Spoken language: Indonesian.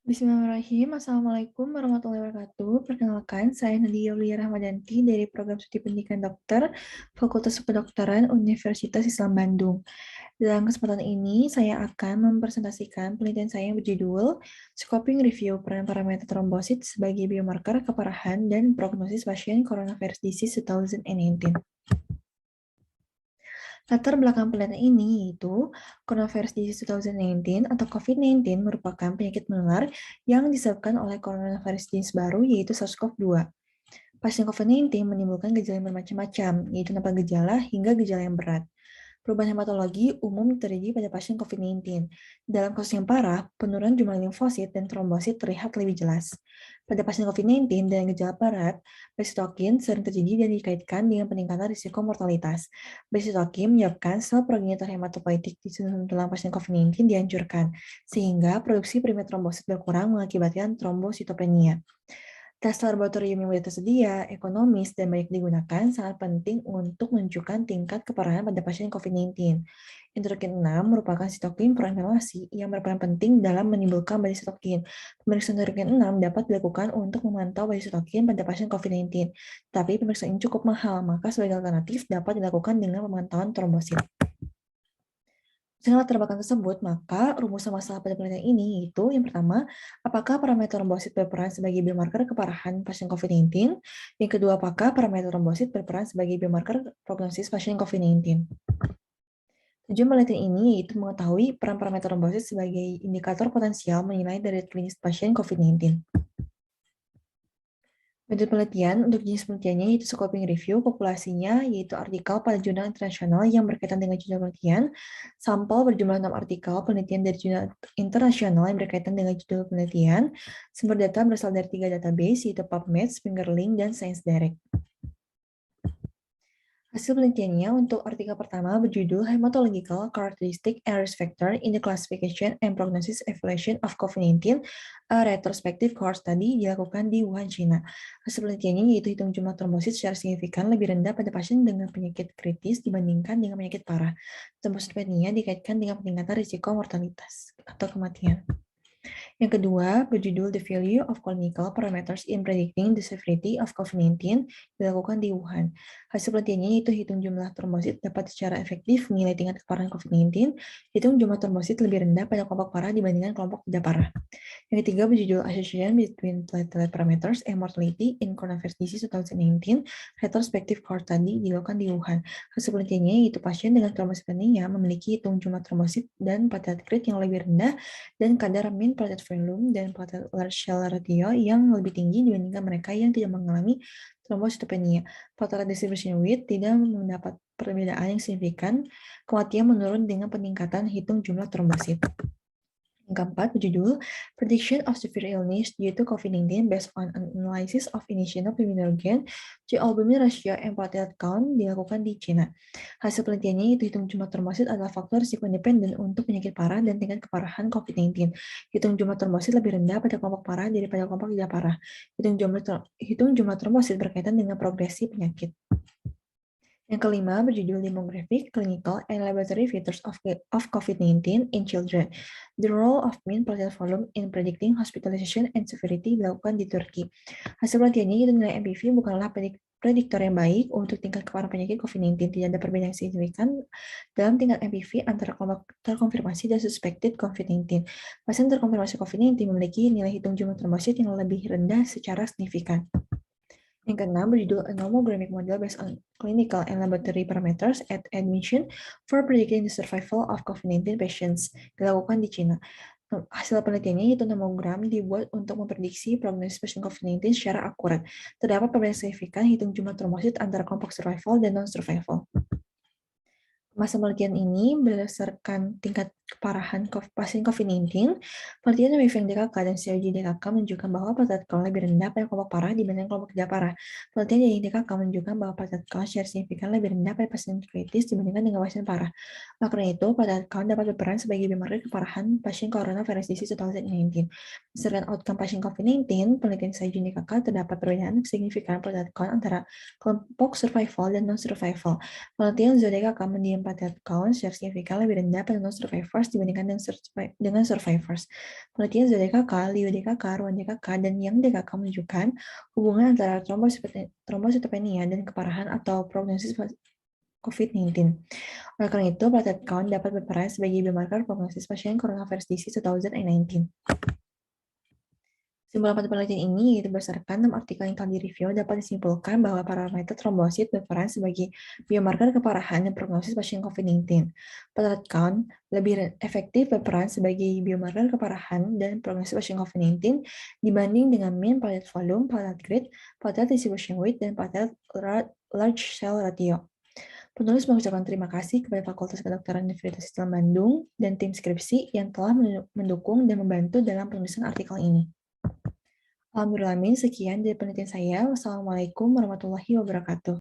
Bismillahirrahmanirrahim. Assalamualaikum warahmatullahi wabarakatuh. Perkenalkan, saya Nadia Yulia Rahmadanti dari Program Studi Pendidikan Dokter, Fakultas Kedokteran Universitas Islam Bandung. Dalam kesempatan ini, saya akan mempresentasikan penelitian saya yang berjudul Scoping Review Peran Parameter Trombosit sebagai Biomarker Keparahan dan Prognosis Pasien Coronavirus Disease 2019. Latar belakang penelitian ini yaitu coronavirus disease 2019 atau COVID-19 merupakan penyakit menular yang disebabkan oleh coronavirus jenis baru yaitu SARS-CoV-2. Pasien COVID-19 menimbulkan gejala yang bermacam-macam, yaitu tanpa gejala hingga gejala yang berat. Perubahan hematologi umum terjadi pada pasien COVID-19. Dalam kasus yang parah, penurunan jumlah limfosit dan trombosit terlihat lebih jelas. Pada pasien COVID-19 dengan gejala berat, besitokin sering terjadi dan dikaitkan dengan peningkatan risiko mortalitas. Besitokin menyebabkan sel progenitor hematopoietik di dalam pasien COVID-19 dihancurkan, sehingga produksi primer trombosit berkurang mengakibatkan trombositopenia. Tes laboratorium yang mudah tersedia, ekonomis, dan banyak digunakan sangat penting untuk menunjukkan tingkat keparahan pada pasien COVID-19. Interleukin 6 merupakan sitokin proinflamasi yang berperan penting dalam menimbulkan badai sitokin. Pemeriksaan interleukin 6 dapat dilakukan untuk memantau badai sitokin pada pasien COVID-19. Tapi pemeriksaan ini cukup mahal, maka sebagai alternatif dapat dilakukan dengan pemantauan trombosit. Dengan latar belakang tersebut, maka rumusan masalah pada penelitian ini yaitu yang pertama, apakah parameter trombosit berperan sebagai biomarker keparahan pasien COVID-19? Yang kedua, apakah parameter trombosit berperan sebagai biomarker prognosis pasien COVID-19? Tujuan penelitian ini yaitu mengetahui peran parameter trombosit sebagai indikator potensial menilai dari klinis pasien COVID-19. Metode penelitian untuk jenis penelitiannya yaitu scoping review, populasinya yaitu artikel pada jurnal internasional yang berkaitan dengan jurnal penelitian, sampel berjumlah 6 artikel penelitian dari jurnal internasional yang berkaitan dengan judul penelitian, sumber data berasal dari 3 database yaitu PubMed, Fingerlink, dan ScienceDirect. Hasil penelitiannya untuk artikel pertama berjudul Hematological Characteristic and Risk Factor in the Classification and Prognosis Evaluation of COVID-19, a Retrospective Cohort Study dilakukan di Wuhan, China. Hasil penelitiannya yaitu hitung jumlah trombosit secara signifikan lebih rendah pada pasien dengan penyakit kritis dibandingkan dengan penyakit parah. Trombositopenia dikaitkan dengan peningkatan risiko mortalitas atau kematian. Yang kedua, berjudul The Value of Clinical Parameters in Predicting the Severity of COVID-19 dilakukan di Wuhan. Hasil penelitiannya yaitu hitung jumlah trombosit dapat secara efektif menilai tingkat keparahan COVID-19, hitung jumlah trombosit lebih rendah pada kelompok parah dibandingkan kelompok tidak parah. Yang ketiga berjudul Association Between Platelet Parameters and Mortality in Coronavirus Disease 2019, Retrospective Cohort Study dilakukan di Wuhan. Hasil penelitiannya yaitu pasien dengan trombositopenia memiliki hitung jumlah trombosit dan platelet rate yang lebih rendah dan kadar mean platelet volume dan platelet large cell ratio yang lebih tinggi dibandingkan mereka yang tidak mengalami trombositopenia. Platelet distribution width tidak mendapat perbedaan yang signifikan. Kematian menurun dengan peningkatan hitung jumlah trombosit. Yang keempat, berjudul Prediction of Severe Illness Due to COVID-19 Based on an Analysis of Initial Immunogen to Albumin Ratio and Platelet Count dilakukan di China. Hasil penelitiannya yaitu hitung jumlah trombosit adalah faktor risiko independen untuk penyakit parah dan tingkat keparahan COVID-19. Hitung jumlah trombosit lebih rendah pada kelompok parah daripada kelompok tidak parah. Hitung jumlah trombosit berkaitan dengan progresi penyakit. Yang kelima berjudul Demographic, Clinical, and Laboratory Features of COVID-19 in Children. The Role of Mean Platelet Volume in Predicting Hospitalization and Severity dilakukan di Turki. Hasil penelitiannya yaitu nilai MPV bukanlah prediktor yang baik untuk tingkat keparahan penyakit COVID-19. Tidak ada perbedaan signifikan dalam tingkat MPV antara kelompok terkonfirmasi dan suspected COVID-19. Pasien terkonfirmasi COVID-19 memiliki nilai hitung jumlah trombosit yang lebih rendah secara signifikan. Yang keenam berjudul A Nomogramic Model Based on Clinical and Laboratory Parameters at Admission for Predicting the Survival of COVID-19 Patients dilakukan di China. Hasil penelitiannya yaitu nomogram dibuat untuk memprediksi prognosis pasien COVID-19 secara akurat. Terdapat perbedaan signifikan hitung jumlah trombosit antara kelompok survival dan non-survival. Masa penelitian ini berdasarkan tingkat keparahan pasien COVID-19, penelitian Weifeng DKK dan COG DKK menunjukkan bahwa platelet count lebih rendah pada kelompok parah dibanding kelompok tidak parah. Penelitian dari DKK menunjukkan bahwa platelet count secara signifikan lebih rendah pada pasien kritis dibandingkan dengan pasien parah. Oleh karena itu, platelet count dapat berperan sebagai biomarker keparahan pasien coronavirus disease 2019. Berdasarkan outcome pasien COVID-19, penelitian COG DKK terdapat perbedaan signifikan platelet count antara kelompok survival dan non-survival. Penelitian Zodeka Common di platelet count secara signifikan lebih rendah pada non-survivor non-survivors dibandingkan dengan survivors. Penelitian ZDKK, LIO-DKK, RUAN-DKK, dan YANG-DKK menunjukkan hubungan antara trombositopenia dan keparahan atau prognosis COVID-19. Oleh karena itu, platelet count dapat berperan sebagai biomarker prognosis pasien coronavirus disease 2019. Kesimpulan pada penelitian ini, yaitu berdasarkan 6 artikel yang telah direview, dapat disimpulkan bahwa parameter trombosit berperan sebagai biomarker keparahan dan prognosis pasien COVID-19. Platelet count lebih efektif berperan sebagai biomarker keparahan dan prognosis pasien COVID-19 dibanding dengan mean platelet volume, platelet grade, platelet distribution weight, dan platelet large cell ratio. Penulis mengucapkan terima kasih kepada Fakultas Kedokteran Universitas Islam Bandung dan tim skripsi yang telah mendukung dan membantu dalam penulisan artikel ini. Alhamdulillah, sekian dari penelitian saya. Wassalamualaikum warahmatullahi wabarakatuh.